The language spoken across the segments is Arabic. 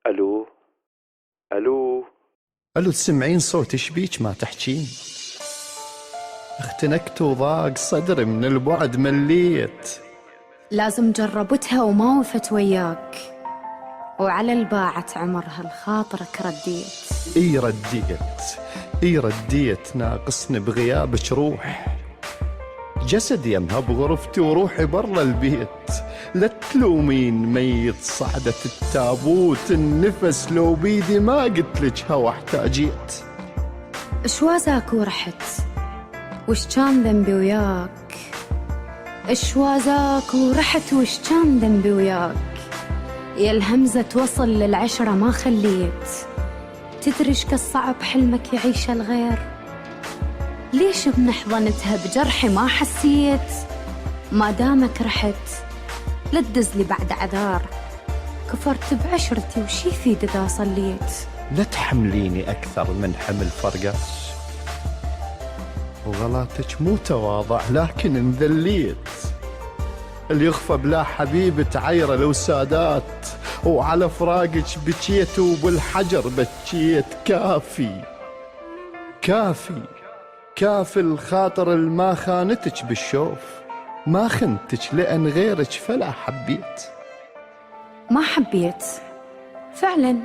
الو الو الو، تسمعين صوتي؟ شبيك ما تحجين؟ اختنكت وضاق صدري من البعد، مليت. لازم جربتها وما وفت وياك، وعلى الباعة عمرها الخاطرك رديت. اي رديت، ناقصني بغيابك روح. جسدي يمها بغرفتي وروحي برا البيت. لا تلومين ميت صعدة التابوت، النفس لو بيدي ما قلتلك هوا احتاجيت. اشوازاك ورحت، وش كان ذنبي وياك؟ اشوازاك ورحت، وش كان ذنبي وياك؟ يا الهمزة توصل للعشرة ما خليت. تدري ايش كالصعب حلمك يعيش الغير؟ ليش بنحضنتها بجرحي ما حسيت؟ ما دامك رحت لا تدزلي بعد عذار، كفرت بعشرتي وشي يفيد اذا صليت. لا تحمليني اكثر من حمل فرقاش، وغلاتك مو تواضع لكن انذليت. اللي يخفى بلا حبيب تعيره لو سادات، وعلى فراقك بكيت وبالحجر بكيت. كافي الخاطر الما خانتك بالشوف، ما خنتك لأن غيرك فلا حبيت. ما حبيت فعلا،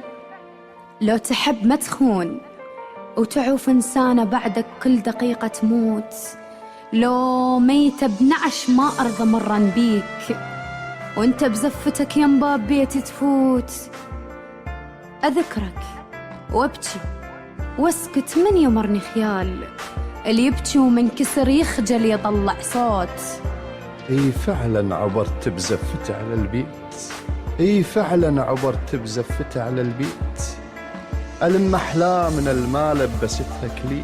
لو تحب ما تخون وتعوف إنسانة بعدك كل دقيقة تموت. لو ميتة بنعش ما أرضى مرا بيك، وانت بزفتك يم باب بيتي تفوت. أذكرك وابكي واسكت من يمرني خيال، اللي يبكي ومن كسر يخجل يطلع صوت. اي فعلا عبرت بزفتي على البيت، ألم أحلام من المال لبستها كليل.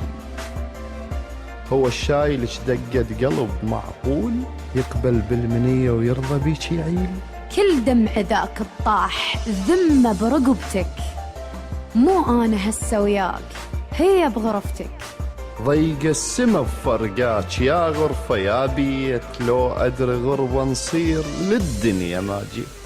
هو الشاي لش دقت قلب معقول يقبل بالمنية ويرضى بيك يعيل؟ كل دمع ذاك الطاح ذمة برقبتك، مو أنا هسه وياك، هي بغرفتك. ضيق السما بفرقاك يا غرفة يا بيت، لو أدري غربة نصير للدنيا ما جيت.